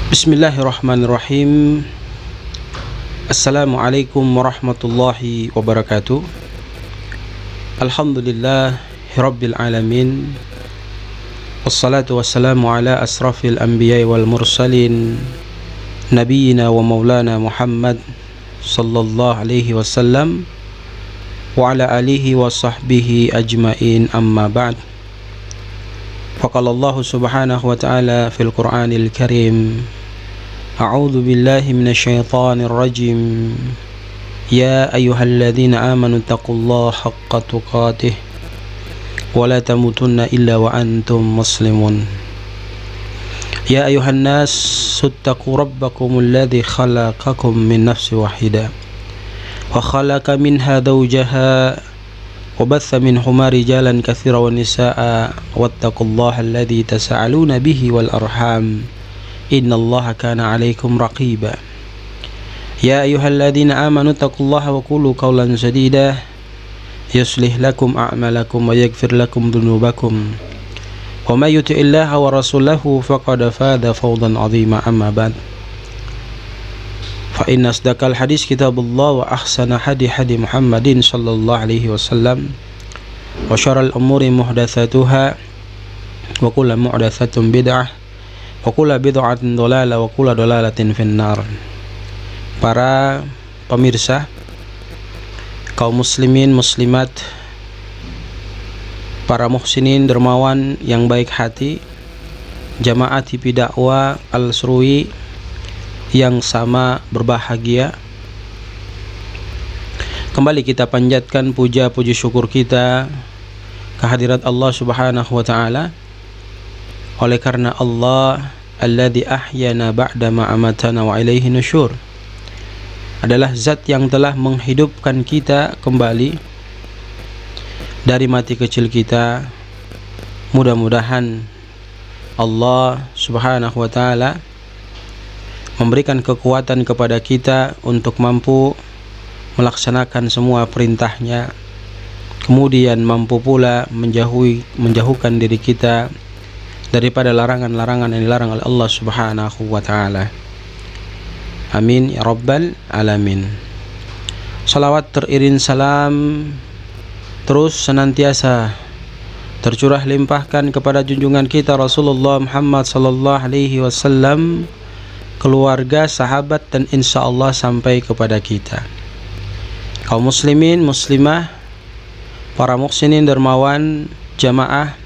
Bismillahirrahmanirrahim. Assalamualaikum warahmatullahi wabarakatuh. Alhamdulillahirabbil alamin. Wassalatu wassalamu ala asrafil anbiya'i wal mursalin nabiyyina wa maulana Muhammad sallallahu alaihi wasallam wa ala alihi wa sahbihi ajmain, amma ba'd. Faqala Allah subhanahu wa ta'ala fil Qur'anil Karim, A'udzu billahi minasyaitonir rajim. Ya ayyuhalladzina amanu taqullaha haqqa tuqatih wa la tamutunna illa wa antum muslimun. Ya ayyuhan nas ittaqu rabbakumul ladzi khalaqakum min nafsin wahidah wa khalaqa minha zawjaha wa batha minhuma rijalan katsiran wa nisaa'a wattaqullaha alladzi tasaaluna bihi wal arham innallaha kana 'alaikum raqiba. Ya ayyuhalladzina amanu taqullaha wa qulu qawlan sadida yuslih lakum a'malakum wa yaghfir lakum dhunubakum wa may yuti'illaha wa rasulahu faqad faza fawzan 'azima, amma ba'd. Fa inna asdaqal hadis kitabullah wa ahsana hadi Muhammadin sallallahu alaihi wasallam wa syarral umuri muhdatsatuha wa kullu muhdatsatin bid'ah wa kullu bid'atin dhalalah wa kullu dhalalatin finnar. Para pemirsa, kaum muslimin muslimat, para muhsinin dermawan yang baik hati, jamaah TV dakwah Al-Surui yang sama berbahagia, kembali kita panjatkan puja-puji syukur kita kehadirat Allah subhanahu wa ta'ala. Oleh karena Allah alladzi ahyana ba'da ma amatana wa ilaihi nusyur adalah zat yang telah menghidupkan kita kembali dari mati kecil kita. Mudah-mudahan Allah subhanahu wa ta'ala memberikan kekuatan kepada kita untuk mampu melaksanakan semua perintahnya, kemudian mampu pula menjauhkan diri kita daripada larangan-larangan yang dilarang oleh Allah subhanahu wa ta'ala. Amin ya rabbal alamin. Salawat teriring salam terus senantiasa tercurah limpahkan kepada junjungan kita Rasulullah Muhammad sallallahu alaihi wasallam, keluarga, sahabat, dan insya Allah sampai kepada kita. Kaum muslimin, muslimah, para muhsinin dermawan, jamaah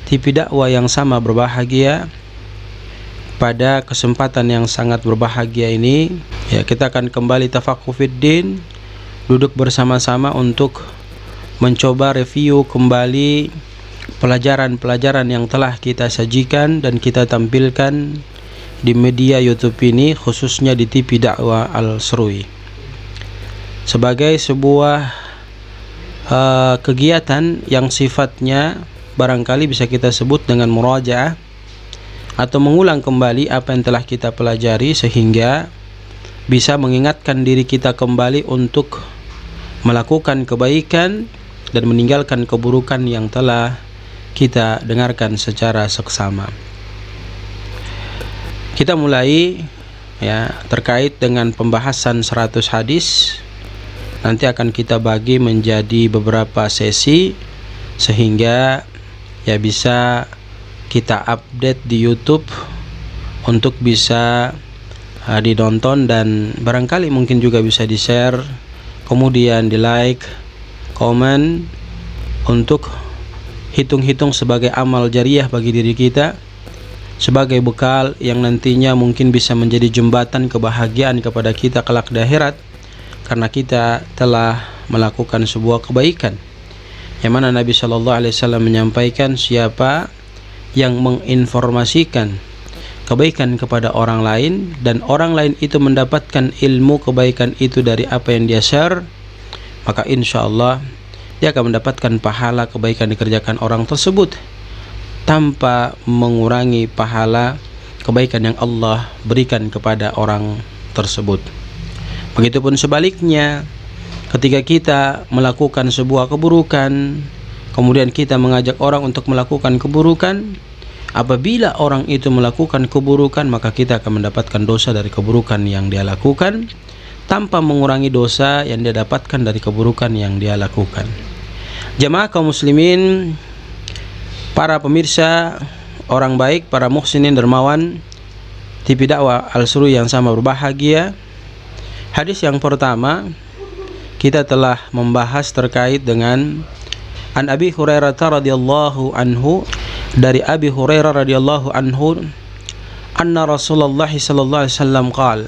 TV dakwah yang sama berbahagia. Pada kesempatan yang sangat berbahagia ini, ya, kita akan kembali tafaqquh fiddin, duduk bersama-sama untuk mencoba review kembali pelajaran-pelajaran yang telah kita sajikan dan kita tampilkan di media YouTube ini, khususnya di TV dakwah Al-Surui, sebagai sebuah kegiatan yang sifatnya barangkali bisa kita sebut dengan murajaah atau mengulang kembali apa yang telah kita pelajari, sehingga bisa mengingatkan diri kita kembali untuk melakukan kebaikan dan meninggalkan keburukan yang telah kita dengarkan secara seksama. Kita mulai, ya, terkait dengan pembahasan 100 hadis. Nanti akan kita bagi menjadi beberapa sesi sehingga ya bisa kita update di YouTube untuk bisa ditonton dan barangkali mungkin juga bisa di-share, kemudian di-like, komen, untuk hitung-hitung sebagai amal jariah bagi diri kita, sebagai bekal yang nantinya mungkin bisa menjadi jembatan kebahagiaan kepada kita kelak di akhirat, karena kita telah melakukan sebuah kebaikan yang mana Nabi Shallallahu Alaihi Wasallam menyampaikan, siapa yang menginformasikan kebaikan kepada orang lain dan orang lain itu mendapatkan ilmu kebaikan itu dari apa yang dia share, maka insya Allah dia akan mendapatkan pahala kebaikan dikerjakan orang tersebut tanpa mengurangi pahala kebaikan yang Allah berikan kepada orang tersebut. Begitupun sebaliknya, ketika kita melakukan sebuah keburukan, kemudian kita mengajak orang untuk melakukan keburukan, Apabila orang itu melakukan keburukan, maka kita akan mendapatkan dosa dari keburukan yang dia lakukan, tanpa mengurangi dosa yang dia dapatkan dari keburukan yang dia lakukan. Jamaah kaum muslimin, para pemirsa, orang baik, para muhsinin dermawan TV dakwah Al-Seru yang sama berbahagia. Hadis yang pertama kita telah membahas terkait dengan An Abi Hurairah radhiyallahu anhu, dari Abi Hurairah radhiyallahu anhu, anna Rasulullah sallallahu alaihi wasallam qala,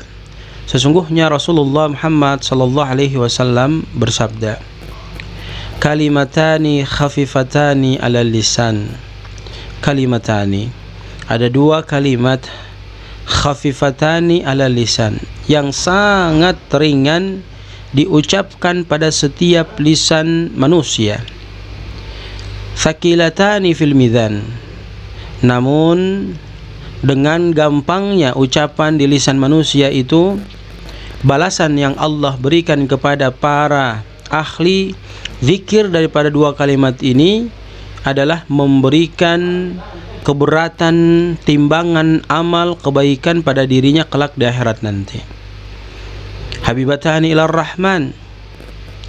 sesungguhnya Rasulullah Muhammad sallallahu alaihi wasallam bersabda, kalimatani khafifatani ala lisan. Kalimatani, ada dua kalimat khafifatani ala lisan yang sangat ringan diucapkan pada setiap lisan manusia. Thaqilatani fil mizan, namun dengan gampangnya ucapan di lisan manusia itu, balasan yang Allah berikan kepada para ahli zikir daripada dua kalimat ini adalah memberikan keberatan timbangan amal kebaikan pada dirinya kelak di akhirat nanti. Habibatani ilar rahman.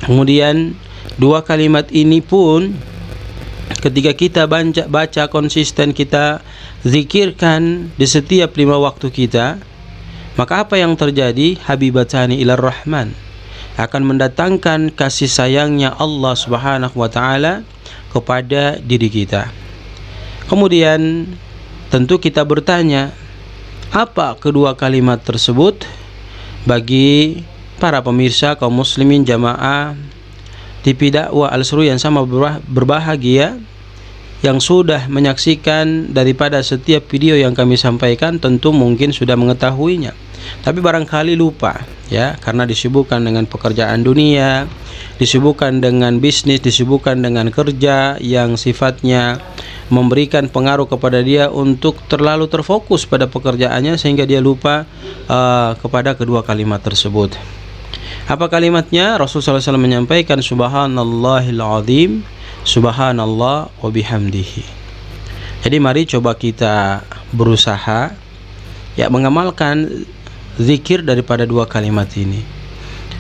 Kemudian dua kalimat ini pun ketika kita baca konsisten, kita zikirkan di setiap 5 waktu kita, maka apa yang terjadi? Habibatani ilar rahman, akan mendatangkan kasih sayangnya Allah Subhanahu wa taala kepada diri kita. Kemudian tentu kita bertanya, apa kedua kalimat tersebut? Bagi para pemirsa kaum muslimin jamaah TV dakwah Al-Seru yang sama berbahagia, yang sudah menyaksikan daripada setiap video yang kami sampaikan, tentu mungkin sudah mengetahuinya, tapi barangkali lupa, ya, karena disibukkan dengan pekerjaan dunia, disibukkan dengan bisnis, disibukkan dengan kerja yang sifatnya memberikan pengaruh kepada dia untuk terlalu terfokus pada pekerjaannya, sehingga dia lupa kepada kedua kalimat tersebut. Apa kalimatnya? Rasulullah SAW menyampaikan, subhanallahil azim, subhanallah wa bihamdihi. Jadi mari coba kita berusaha, ya, mengamalkan zikir daripada dua kalimat ini.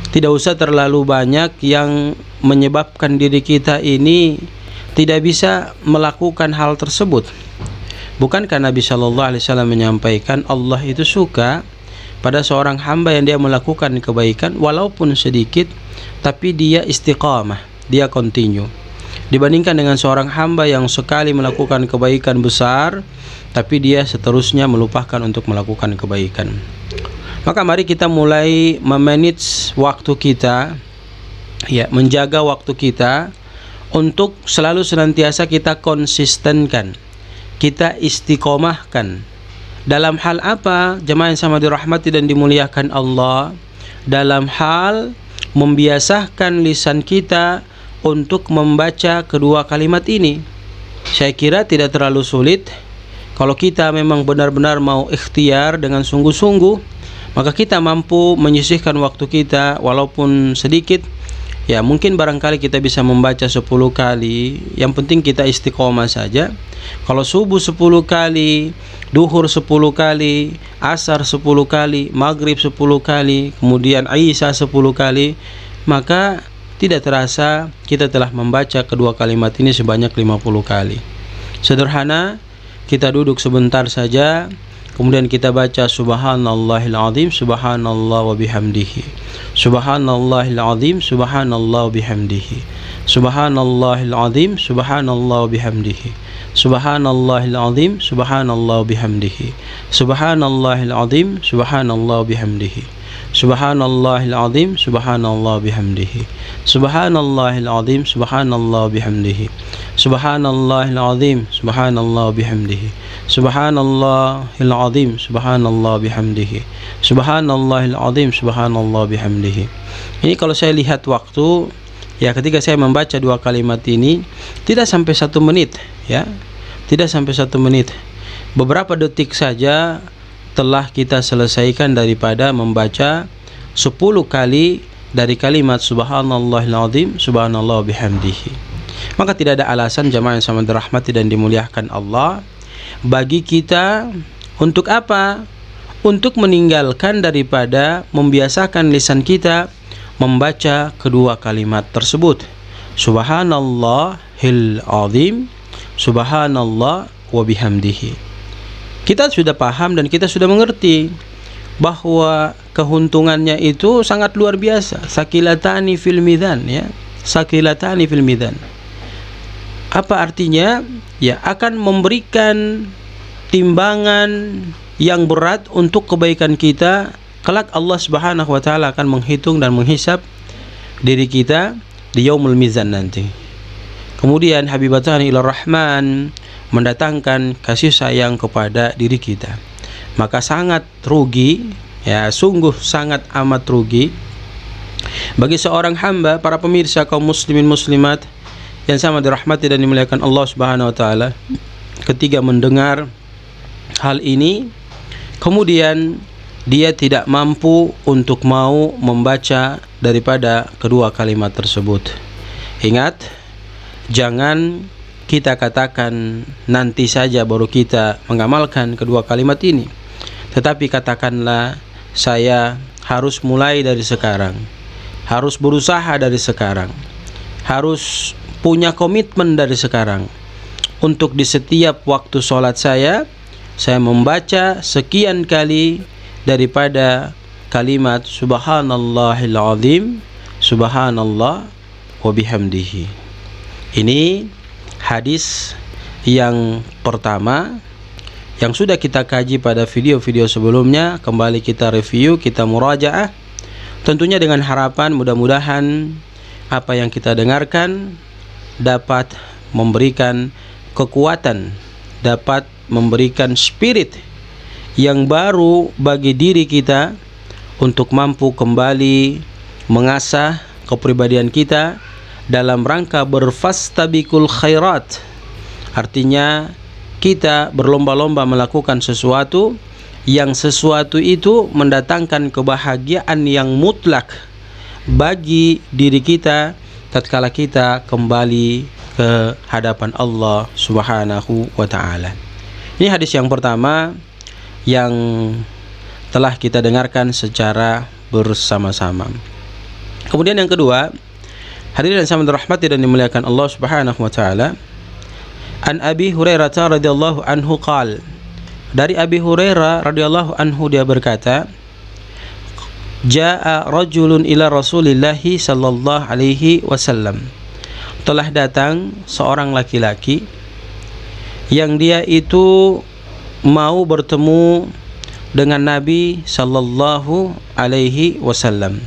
Tidak usah terlalu banyak yang menyebabkan diri kita ini tidak bisa melakukan hal tersebut. Bukankah Nabi Shallallahu Alaihi Wasallam menyampaikan Allah itu suka pada seorang hamba yang dia melakukan kebaikan walaupun sedikit, tapi dia istiqamah, dia continue, dibandingkan dengan seorang hamba yang sekali melakukan kebaikan besar tapi dia seterusnya melupakan untuk melakukan kebaikan. Maka mari kita mulai memanage waktu kita, ya, menjaga waktu kita untuk selalu senantiasa kita konsistenkan, kita istiqomahkan. Dalam hal apa? Jemaah yang sama dirahmati dan dimuliakan Allah, dalam hal membiasakan lisan kita untuk membaca kedua kalimat ini. Saya kira tidak terlalu sulit. Kalau kita memang benar-benar mau ikhtiar dengan sungguh-sungguh, maka kita mampu menyisihkan waktu kita walaupun sedikit. Ya, mungkin barangkali kita bisa membaca 10 kali. Yang penting kita istiqomah saja. Kalau subuh 10 kali, duhur 10 kali, asar 10 kali, maghrib 10 kali, kemudian isya 10 kali, maka tidak terasa kita telah membaca kedua kalimat ini sebanyak 50 kali. Sederhana, kita duduk sebentar saja, kemudian kita baca subhanallahil azim, subhanallah wa bihamdihi. Subhanallahil azim, subhanallah wa bihamdihi. Subhanallahil azim, subhanallah wa bihamdihi. Subhanallahil azim, subhanallah wa bihamdihi. Subhanallahil azim, subhanallah wa bihamdihi. Subhanallahil azim, subhanallah wa bihamdihi. Subhanallahil azim, subhanallah wa bihamdihi. Subhanallahil azim, subhanallah wa bihamdihi. Subhanallahil azim, subhanallah bihamdihi. Subhanallahil azim, subhanallah bihamdihi. Ini kalau saya lihat waktu, ya, ketika saya membaca dua kalimat ini tidak sampai 1 menit, ya, tidak sampai 1 menit. Beberapa detik saja telah kita selesaikan daripada membaca 10 kali dari kalimat subhanallahil azim, subhanallah bihamdihi. Maka tidak ada alasan jemaah yang sama dirahmati dan dimuliakan Allah, bagi kita untuk apa? Untuk meninggalkan daripada membiasakan lisan kita membaca kedua kalimat tersebut. Subhanallahil azim, subhanallah wa bihamdihi. Kita sudah paham dan kita sudah mengerti bahwa keuntungannya itu sangat luar biasa. Sakilatani fil mizan, ya. Sakilatani fil mizan. Apa artinya? Ya, akan memberikan timbangan yang berat untuk kebaikan kita. Kelak Allah Subhanahu wa taala akan menghitung dan menghisap diri kita di yaumul mizan nanti. Kemudian habibatani ilar rahman, mendatangkan kasih sayang kepada diri kita. Maka sangat rugi, ya, sungguh sangat amat rugi bagi seorang hamba, para pemirsa kaum muslimin muslimat yang sama dirahmati dan dimuliakan Allah Subhanahu wa taala, ketika mendengar hal ini kemudian dia tidak mampu untuk mau membaca daripada kedua kalimat tersebut. Ingat, jangan kita katakan nanti saja baru kita mengamalkan kedua kalimat ini, tetapi katakanlah saya harus mulai dari sekarang, harus berusaha dari sekarang, harus punya komitmen dari sekarang untuk di setiap waktu sholat saya membaca sekian kali daripada kalimat subhanallahil azim, subhanallah wa bihamdihi. Ini hadis yang pertama yang sudah kita kaji pada video-video sebelumnya. Kembali kita review, kita murajaah, tentunya dengan harapan mudah-mudahan apa yang kita dengarkan dapat memberikan kekuatan, dapat memberikan spirit yang baru bagi diri kita untuk mampu kembali mengasah kepribadian kita dalam rangka berfastabiqul khairat. Artinya kita berlomba-lomba melakukan sesuatu yang sesuatu itu mendatangkan kebahagiaan yang mutlak bagi diri kita tatkala kita kembali ke hadapan Allah Subhanahu wa taala. Ini hadis yang pertama yang telah kita dengarkan secara bersama-sama. Kemudian yang kedua, hadirin yang sama dirahmati dan dimuliakan Allah Subhanahu wa taala, an Abi Hurairah radhiyallahu anhu qala, dari Abi Hurairah radhiyallahu anhu dia berkata, jaa rajulun ila Rasulillah sallallahu alaihi wasallam, telah datang seorang laki-laki yang dia itu mau bertemu dengan Nabi sallallahu alaihi wasallam.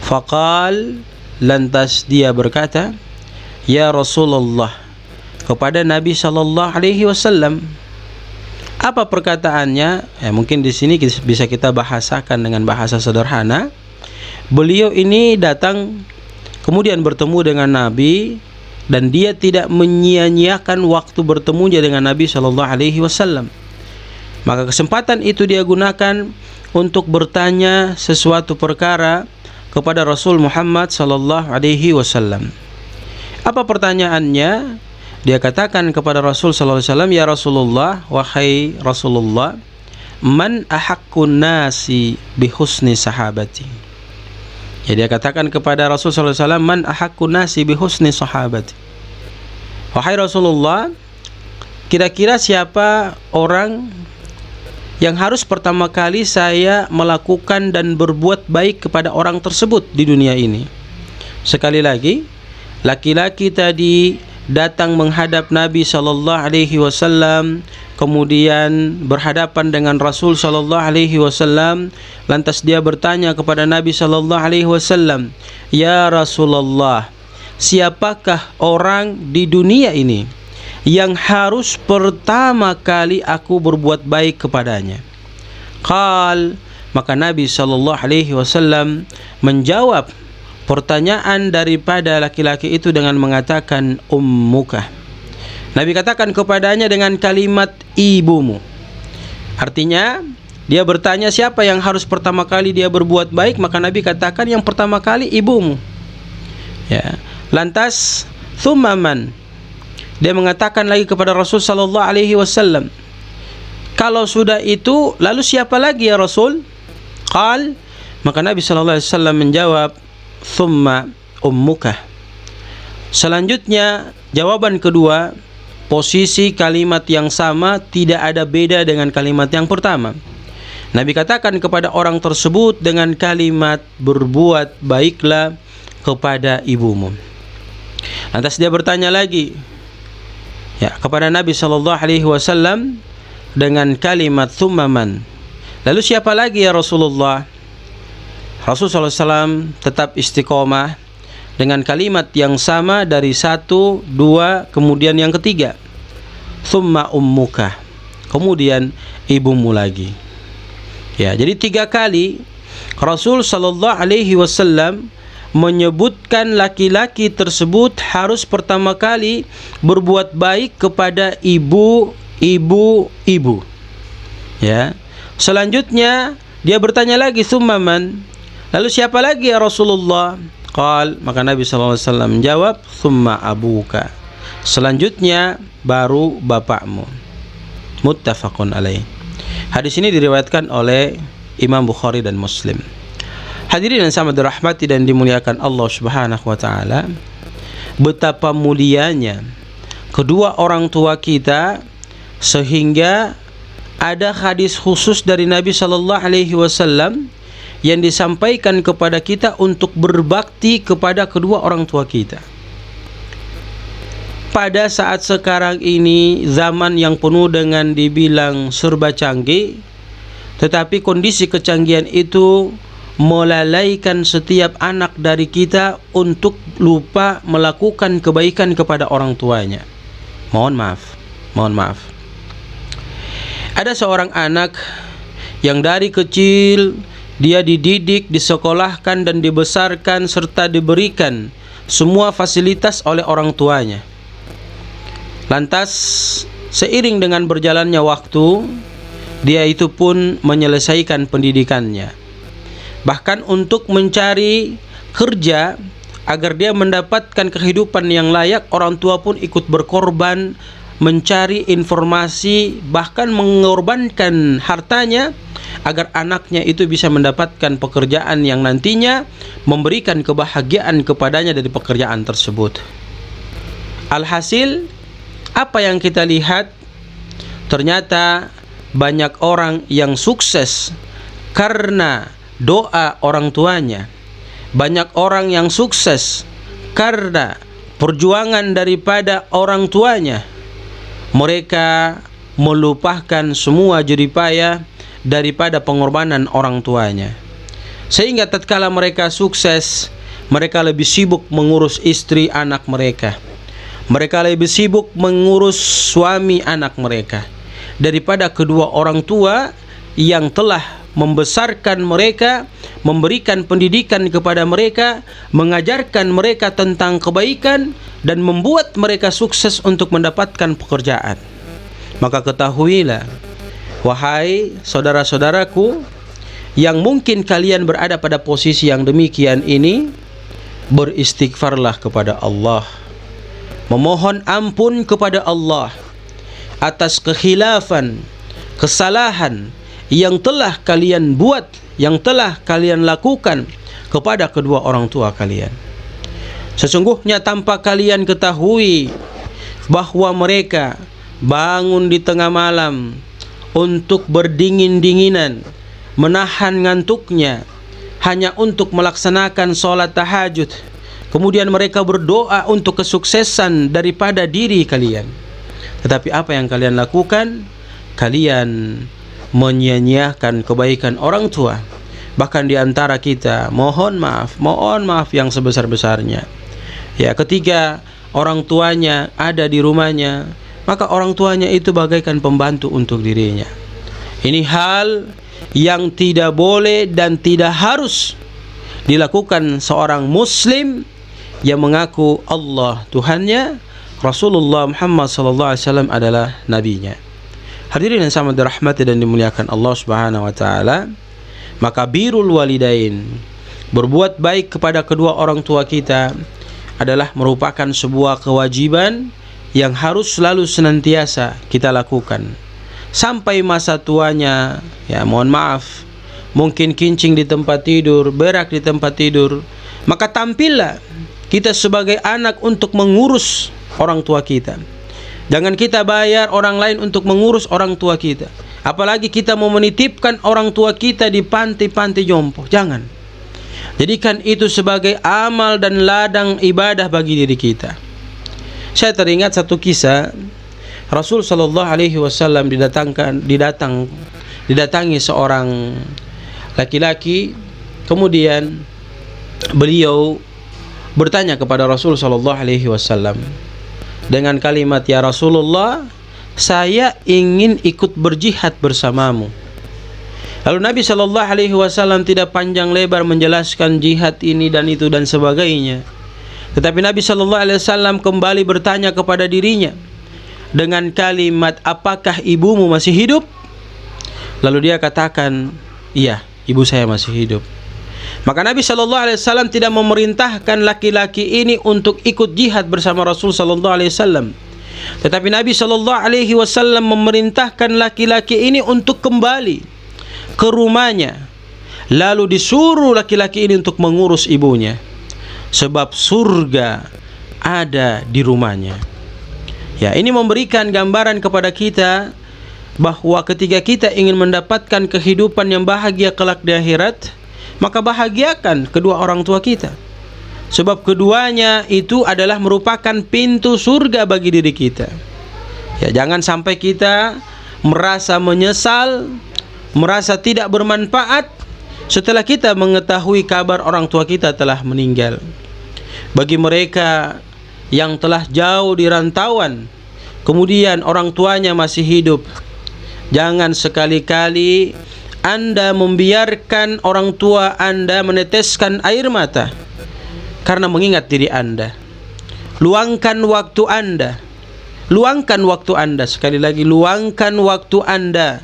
Faqal, lantas dia berkata, ya Rasulullah, kepada Nabi sallallahu alaihi wasallam. Apa perkataannya? Mungkin di sini bisa kita bahasakan dengan bahasa sederhana. Beliau ini datang kemudian bertemu dengan Nabi dan dia tidak menyia-nyiakan waktu bertemunya dengan Nabi sallallahu alaihi wasallam. Maka kesempatan itu dia gunakan untuk bertanya sesuatu perkara kepada Rasul Muhammad sallallahu alaihi wasallam. Apa pertanyaannya? Dia katakan kepada Rasul sallallahu alaihi wasallam, ya Rasulullah, wahai Rasulullah, man ahaqqun nasi bi husni sahabati. Ya, dia katakan kepada Rasul sallallahu alaihi wasallam, man ahaqqun nasi bi husni sahabati. Wahai Rasulullah, kira-kira siapa orang yang harus pertama kali saya melakukan dan berbuat baik kepada orang tersebut di dunia ini? Sekali lagi, laki-laki tadi datang menghadap Nabi sallallahu alaihi wasallam, kemudian berhadapan dengan Rasul sallallahu alaihi wasallam, lantas dia bertanya kepada Nabi sallallahu alaihi wasallam, ya Rasulullah, siapakah orang di dunia ini yang harus pertama kali aku berbuat baik kepadanya? Qal, maka Nabi sallallahu alaihi wasallam menjawab pertanyaan daripada laki-laki itu dengan mengatakan ummuka. Nabi katakan kepadanya dengan kalimat ibumu. Artinya dia bertanya siapa yang harus pertama kali dia berbuat baik, maka Nabi katakan yang pertama kali ibumu. Ya. Lantas thumma man? Dia mengatakan lagi kepada Rasul sallallahu alaihi wasallam, "Kalau sudah itu, lalu siapa lagi ya Rasul?" Qal, maka Nabi sallallahu alaihi wasallam menjawab, "Tsumma ummuka." Selanjutnya, jawaban kedua, posisi kalimat yang sama, tidak ada beda dengan kalimat yang pertama. Nabi katakan kepada orang tersebut dengan kalimat, "Berbuat baiklah kepada ibumu." Lantas dia bertanya lagi kepada Nabi sallallahu alaihi wasallam dengan kalimat, "Tsumma man?" Lalu siapa lagi ya Rasulullah? Rasul sallallahu alaihi wasallam tetap istiqomah dengan kalimat yang sama dari 1, 2, kemudian yang ketiga, "Tsumma ummuka." Kemudian ibumu lagi. Jadi 3 kali Rasul sallallahu alaihi wasallam menyebutkan laki-laki tersebut harus pertama kali berbuat baik kepada ibu. Selanjutnya dia bertanya lagi, "Tsumma man?" Lalu siapa lagi ya Rasulullah? Qal, maka Nabi sallallahu alaihi wasallam menjawab, "Tsumma abuka." Selanjutnya baru bapakmu. Muttafaqun alaih. Hadis ini diriwayatkan oleh Imam Bukhari dan Muslim. Hadirin yang sama dirahmati dan dimuliakan Allah Subhanahu wa taala, betapa mulianya kedua orang tua kita sehingga ada hadis khusus dari Nabi sallallahu alaihi wasallam yang disampaikan kepada kita untuk berbakti kepada kedua orang tua kita. Pada saat sekarang ini, zaman yang penuh dengan dibilang serba canggih, tetapi kondisi kecanggihan itu melalaikan setiap anak dari kita untuk lupa melakukan kebaikan kepada orang tuanya. Mohon maaf. Ada seorang anak yang dari kecil dia dididik, disekolahkan dan dibesarkan serta diberikan semua fasilitas oleh orang tuanya. Lantas seiring dengan berjalannya waktu, dia itu pun menyelesaikan pendidikannya. Bahkan untuk mencari kerja agar dia mendapatkan kehidupan yang layak, orang tua pun ikut berkorban mencari informasi, bahkan mengorbankan hartanya agar anaknya itu bisa mendapatkan pekerjaan yang nantinya memberikan kebahagiaan kepadanya dari pekerjaan tersebut. Alhasil, apa yang kita lihat? Ternyata banyak orang yang sukses karena doa orang tuanya. Banyak orang yang sukses karena perjuangan daripada orang tuanya. Mereka melupakan semua jerih payah daripada pengorbanan orang tuanya. Sehingga tatkala mereka sukses, mereka lebih sibuk mengurus istri anak mereka. Mereka lebih sibuk mengurus suami anak mereka daripada kedua orang tua yang telah membesarkan mereka, memberikan pendidikan kepada mereka, mengajarkan mereka tentang kebaikan dan membuat mereka sukses untuk mendapatkan pekerjaan. Maka ketahuilah, wahai saudara-saudaraku, yang mungkin kalian berada pada posisi yang demikian ini, beristighfarlah kepada Allah. Memohon ampun kepada Allah atas kekhilafan, kesalahan yang telah kalian buat, yang telah kalian lakukan kepada kedua orang tua kalian. Sesungguhnya tanpa kalian ketahui bahwa mereka bangun di tengah malam untuk berdingin-dinginan, menahan ngantuknya hanya untuk melaksanakan sholat tahajud. Kemudian mereka berdoa untuk kesuksesan daripada diri kalian. Tetapi apa yang kalian lakukan? Kalian menyia-nyiakan kebaikan orang tua. Bahkan di antara kita mohon maaf yang sebesar-besarnya. Ketika orang tuanya ada di rumahnya, maka orang tuanya itu bagaikan pembantu untuk dirinya. Ini hal yang tidak boleh dan tidak harus dilakukan seorang muslim yang mengaku Allah Tuhannya, Rasulullah Muhammad SAW adalah nabinya. Hadirin yang sama dirahmati dan dimuliakan Allah Subhanahu wa taala, maka birrul walidain, berbuat baik kepada kedua orang tua kita adalah merupakan sebuah kewajiban yang harus selalu senantiasa kita lakukan sampai masa tuanya. Ya, mohon maaf, mungkin kincing di tempat tidur, berak di tempat tidur, maka tampillah kita sebagai anak untuk mengurus orang tua kita. Jangan kita bayar orang lain untuk mengurus orang tua kita. Apalagi kita mau menitipkan orang tua kita di panti-panti jompo. Jangan. Jadikan itu sebagai amal dan ladang ibadah bagi diri kita. Saya teringat satu kisah. Rasul sallallahu alaihi wasallam didatangi seorang laki-laki. Kemudian beliau bertanya kepada Rasul sallallahu alaihi wasallam dengan kalimat, "Ya Rasulullah, saya ingin ikut berjihad bersamamu." Lalu Nabi sallallahu alaihi wasallam tidak panjang lebar menjelaskan jihad ini dan itu dan sebagainya. Tetapi Nabi sallallahu alaihi wasallam kembali bertanya kepada dirinya dengan kalimat, "Apakah ibumu masih hidup?" Lalu dia katakan, "Iya, ibu saya masih hidup." Maka Nabi sallallahu alaihi wasallam tidak memerintahkan laki-laki ini untuk ikut jihad bersama Rasul sallallahu alaihi wasallam. Tetapi Nabi sallallahu alaihi wasallam memerintahkan laki-laki ini untuk kembali ke rumahnya. Lalu disuruh laki-laki ini untuk mengurus ibunya, sebab surga ada di rumahnya. Ya, ini memberikan gambaran kepada kita bahwa ketika kita ingin mendapatkan kehidupan yang bahagia kelak di akhirat, maka bahagiakan kedua orang tua kita. Sebab keduanya itu adalah merupakan pintu surga bagi diri kita. Ya, jangan sampai kita merasa menyesal, merasa tidak bermanfaat setelah kita mengetahui kabar orang tua kita telah meninggal. Bagi mereka yang telah jauh di rantauan, kemudian orang tuanya masih hidup, jangan sekali-kali Anda membiarkan orang tua Anda meneteskan air mata karena mengingat diri Anda. Luangkan waktu Anda. Luangkan waktu Anda. Sekali lagi, luangkan waktu Anda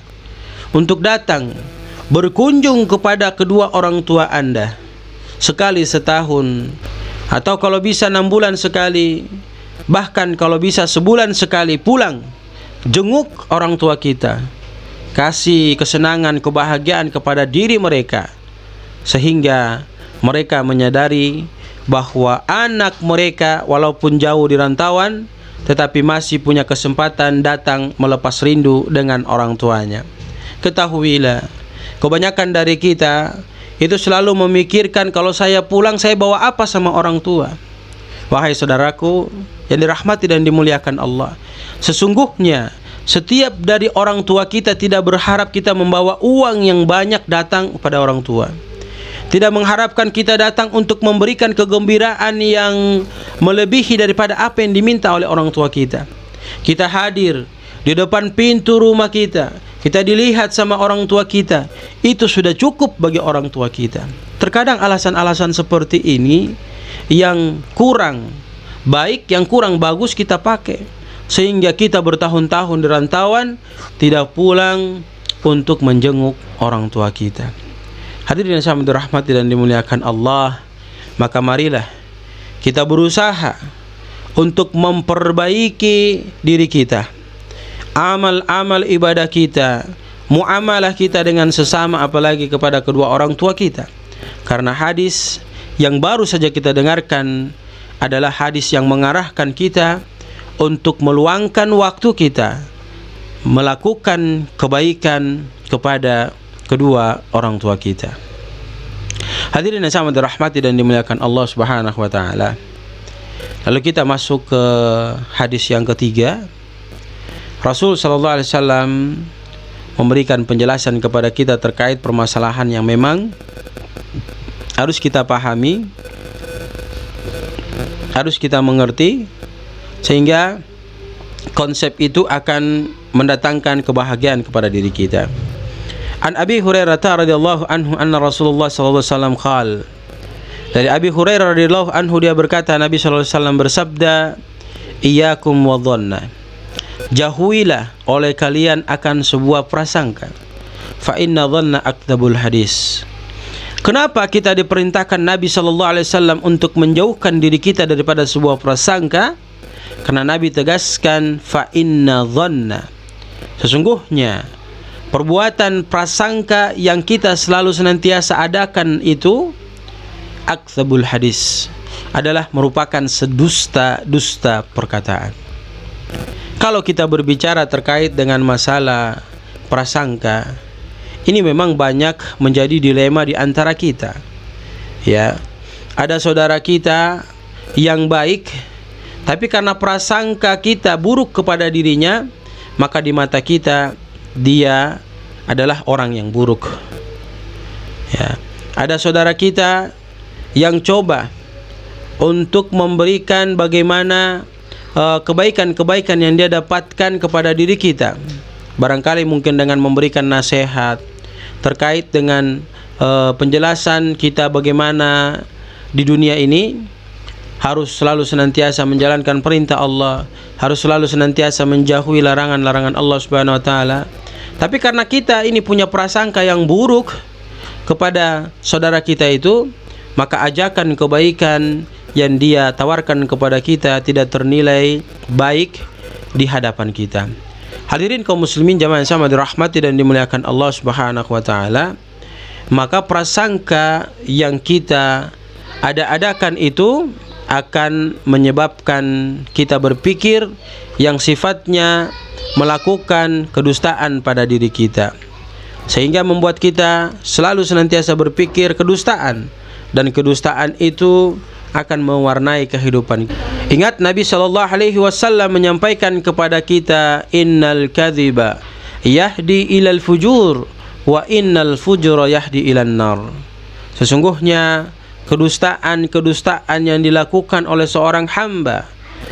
untuk datang berkunjung kepada kedua orang tua Anda sekali setahun, atau kalau bisa 6 bulan sekali, bahkan kalau bisa sebulan sekali pulang, jenguk orang tua kita, kasih kesenangan, kebahagiaan kepada diri mereka, sehingga mereka menyadari bahwa anak mereka walaupun jauh di rantauan tetapi masih punya kesempatan datang melepas rindu dengan orang tuanya. Ketahuilah, kebanyakan dari kita itu selalu memikirkan, kalau saya pulang saya bawa apa sama orang tua. Wahai saudaraku yang dirahmati dan dimuliakan Allah, sesungguhnya setiap dari orang tua kita tidak berharap kita membawa uang yang banyak datang kepada orang tua. Tidak mengharapkan kita datang untuk memberikan kegembiraan yang melebihi daripada apa yang diminta oleh orang tua kita. Kita hadir di depan pintu rumah kita, kita dilihat sama orang tua kita, itu sudah cukup bagi orang tua kita. Terkadang alasan-alasan seperti ini yang kurang baik, yang kurang bagus kita pakai, sehingga kita bertahun-tahun di rantauan tidak pulang untuk menjenguk orang tua kita. Hadirin yang sangat dirahmati dan dimuliakan Allah, maka marilah kita berusaha untuk memperbaiki diri kita, amal-amal ibadah kita, muamalah kita dengan sesama, apalagi kepada kedua orang tua kita. Karena hadis yang baru saja kita dengarkan adalah hadis yang mengarahkan kita untuk meluangkan waktu kita melakukan kebaikan kepada kedua orang tua kita. Hadirin yang sangat dirahmati dan dimuliakan Allah Subhanahu wa taala. Lalu kita masuk ke hadis yang ketiga. Rasul sallallahu alaihi wasallam memberikan penjelasan kepada kita terkait permasalahan yang memang harus kita pahami, harus kita mengerti, sehingga konsep itu akan mendatangkan kebahagiaan kepada diri kita. An Abi Hurairah radhiyallahu anhu anna Rasulullah sallallahu alaihi wasallam qala. Dari Abi Hurairah radhiyallahu anhu dia berkata, Nabi sallallahu alaihi wasallam bersabda, "Iyyakum wadhanna." Jauhilah oleh kalian akan sebuah prasangka. Fa inna dhanna akdzabul hadis. Kenapa kita diperintahkan Nabi sallallahu alaihi wasallam untuk menjauhkan diri kita daripada sebuah prasangka? Karena Nabi tegaskan, fa inna dhanna, sesungguhnya perbuatan prasangka yang kita selalu senantiasa adakan itu akdzabul hadis, adalah merupakan sedusta-dusta perkataan. Kalau kita berbicara terkait dengan masalah prasangka, ini memang banyak menjadi dilema di antara kita. Ya, ada saudara kita yang baik, tapi karena prasangka kita buruk kepada dirinya, maka di mata kita dia adalah orang yang buruk. Ya, ada saudara kita yang coba untuk memberikan bagaimana kebaikan-kebaikan yang dia dapatkan kepada diri kita. Barangkali mungkin dengan memberikan nasihat terkait dengan penjelasan kita bagaimana di dunia ini harus selalu senantiasa menjalankan perintah Allah, harus selalu senantiasa menjauhi larangan-larangan Allah Subhanahu wa taala. Tapi karena kita ini punya prasangka yang buruk kepada saudara kita itu, maka ajakan kebaikan yang dia tawarkan kepada kita tidak ternilai baik di hadapan kita. Hadirin kaum muslimin jamaah yang sama dirahmati dan dimuliakan Allah Subhanahu wa taala, maka prasangka yang kita ada-adakan itu akan menyebabkan kita berpikir yang sifatnya melakukan kedustaan pada diri kita, sehingga membuat kita selalu senantiasa berpikir kedustaan, dan kedustaan itu akan mewarnai kehidupan. Ingat, Nabi SAW menyampaikan kepada kita, innal kadhiba yahdi ilal fujur wa innal fujura yahdi ilan nar. Sesungguhnya kedustaan yang dilakukan oleh seorang hamba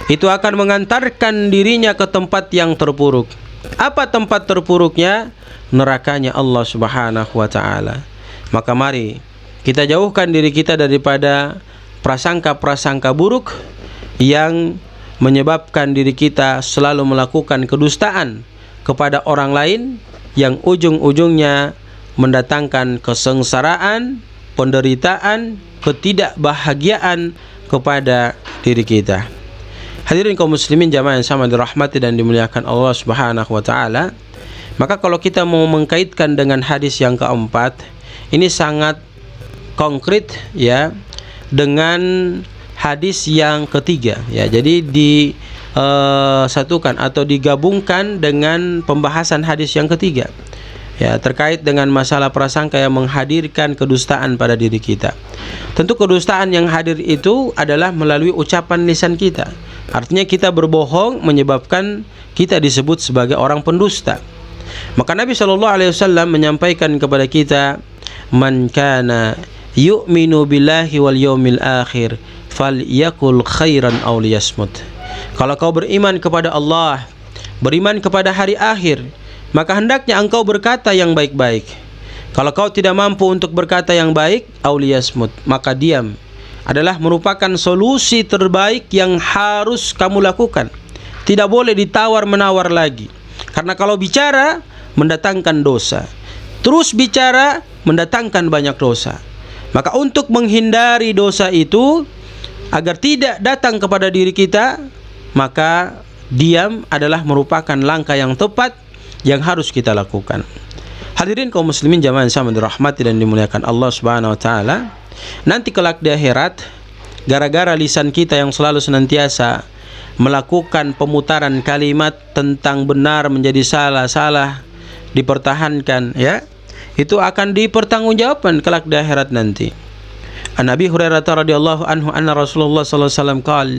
itu akan mengantarkan dirinya ke tempat yang terpuruk. Apa tempat terpuruknya? Nerakanya Allah Subhanahu wa taala. Maka mari kita jauhkan diri kita daripada prasangka-prasangka buruk yang menyebabkan diri kita selalu melakukan kedustaan kepada orang lain, yang ujung-ujungnya mendatangkan kesengsaraan, penderitaan, ketidakbahagiaan kepada diri kita. Hadirin kaum muslimin jamaah yang sama dirahmati dan dimuliakan Allah Subhanahu wa taala, maka kalau kita mau mengkaitkan dengan hadis yang keempat, ini sangat konkret ya dengan hadis yang ketiga ya. Jadi disatukan atau digabungkan dengan pembahasan hadis yang ketiga ya, terkait dengan masalah prasangka yang menghadirkan kedustaan pada diri kita. Tentu kedustaan yang hadir itu adalah melalui ucapan lisan kita. Artinya kita berbohong menyebabkan kita disebut sebagai orang pendusta. Maka Nabi SAW menyampaikan kepada kita, man kana yu'minu billahi wal yawmil akhir falyakul khairan aw liyasmut. Kalau kau beriman kepada Allah, beriman kepada hari akhir, maka hendaknya engkau berkata yang baik-baik. Kalau kau tidak mampu untuk berkata yang baik, aw liyasmut, maka diam adalah merupakan solusi terbaik yang harus kamu lakukan. Tidak boleh ditawar-menawar lagi, karena kalau bicara mendatangkan dosa, terus bicara mendatangkan banyak dosa. Maka untuk menghindari dosa itu agar tidak datang kepada diri kita, maka diam adalah merupakan langkah yang tepat yang harus kita lakukan. Hadirin kaum muslimin jamaah yang sama dirahmati dan dimuliakan Allah Subhanahu wa taala, nanti kelak di akhirat, gara-gara lisan kita yang selalu senantiasa melakukan pemutaran kalimat tentang benar menjadi salah dipertahankan ya, itu akan dipertanggungjawabkan kelak di akhirat nanti. An Abi Hurairah radhiyallahu anhu anna Rasulullah sallallahu alaihi wasallam qaal,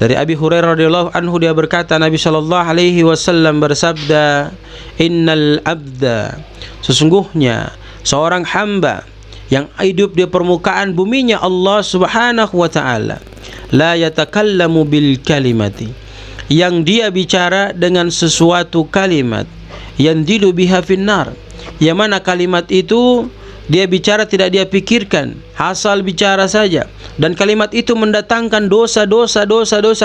dari Abi Hurairah radhiyallahu anhu dia berkata, Nabi sallallahu alaihi wasallam bersabda, innal abda, sesungguhnya seorang hamba yang hidup di permukaan buminya Allah Subhanahu wa taala, la yatakallamu bil kalimati, yang dia bicara dengan sesuatu kalimat, yandilu biha finnar, yang mana kalimat itu dia bicara tidak dia pikirkan, asal bicara saja, dan kalimat itu mendatangkan dosa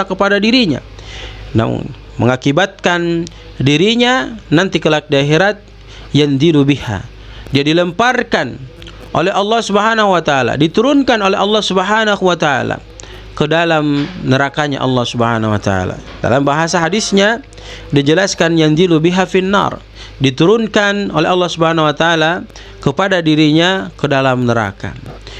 kepada dirinya, namun mengakibatkan dirinya nanti kelak di akhirat yandilu biha, dia dilemparkan oleh Allah Subhanahu wa taala, diturunkan oleh Allah Subhanahu wa taala ke dalam nerakanya Allah Subhanahu wa taala. Dalam bahasa hadisnya dijelaskan yanzilu biha finnar, diturunkan oleh Allah Subhanahu wa taala kepada dirinya ke dalam neraka.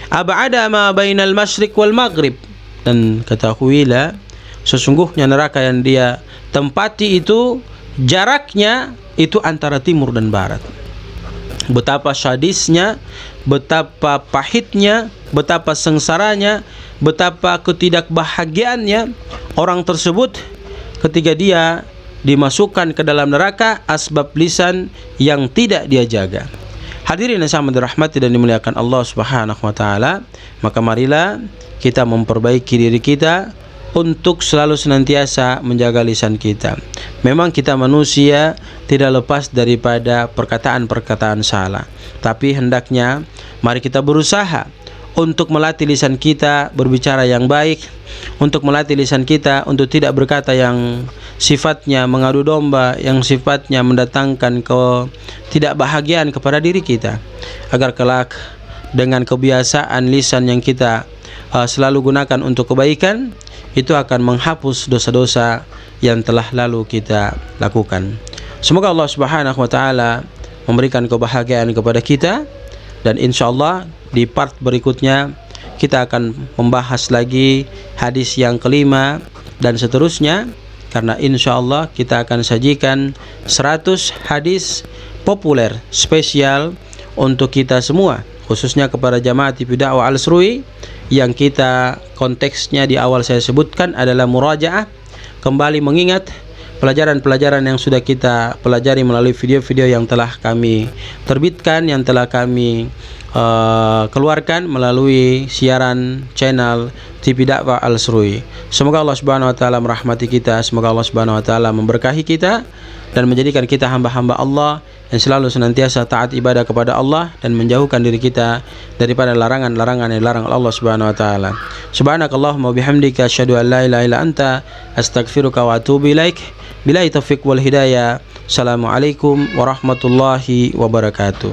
Ab'ada ma bainal masyriq wal maghrib, dan ketahuilah sesungguhnya neraka yang dia tempati itu jaraknya itu antara timur dan barat. Betapa sadisnya, betapa pahitnya, betapa sengsaranya, betapa ketidakbahagiaannya orang tersebut ketika dia dimasukkan ke dalam neraka asbab lisan yang tidak dia jaga. Hadirin yang sama dirahmati dan dimuliakan Allah Subhanahu wa taala, maka marilah kita memperbaiki diri kita untuk selalu senantiasa menjaga lisan kita. Memang kita manusia tidak lepas daripada perkataan-perkataan salah, tapi hendaknya mari kita berusaha untuk melatih lisan kita berbicara yang baik, untuk melatih lisan kita untuk tidak berkata yang sifatnya mengadu domba, yang sifatnya mendatangkan ketidakbahagiaan kepada diri kita, agar kelak dengan kebiasaan lisan yang kita selalu gunakan untuk kebaikan, itu akan menghapus dosa-dosa yang telah lalu kita lakukan. Semoga Allah Subhanahu wa taala memberikan kebahagiaan kepada kita, dan insyaallah di part berikutnya kita akan membahas lagi hadis yang kelima dan seterusnya, karena insyaallah kita akan sajikan 100 hadis populer spesial untuk kita semua, khususnya kepada jamaah TV Dakwah Al-Srui, yang kita konteksnya di awal saya sebutkan adalah murajaah, kembali mengingat pelajaran-pelajaran yang sudah kita pelajari melalui video-video yang telah kami terbitkan, yang telah kami keluarkan melalui siaran channel TV Dakwah Al-Srui. Semoga Allah Subhanahu wa taala merahmati kita, semoga Allah Subhanahu wa taala memberkahi kita dan menjadikan kita hamba-hamba Allah yang selalu senantiasa taat ibadah kepada Allah dan menjauhkan diri kita daripada larangan-larangan yang dilarang Allah Subhanahu wa taala. Subhanakallahumma bihamdika asyhadu an la ilaha illa anta astaghfiruka wa atubu ilaik. Billahi taufiq wal hidayah. Assalamualaikum warahmatullahi wabarakatuh.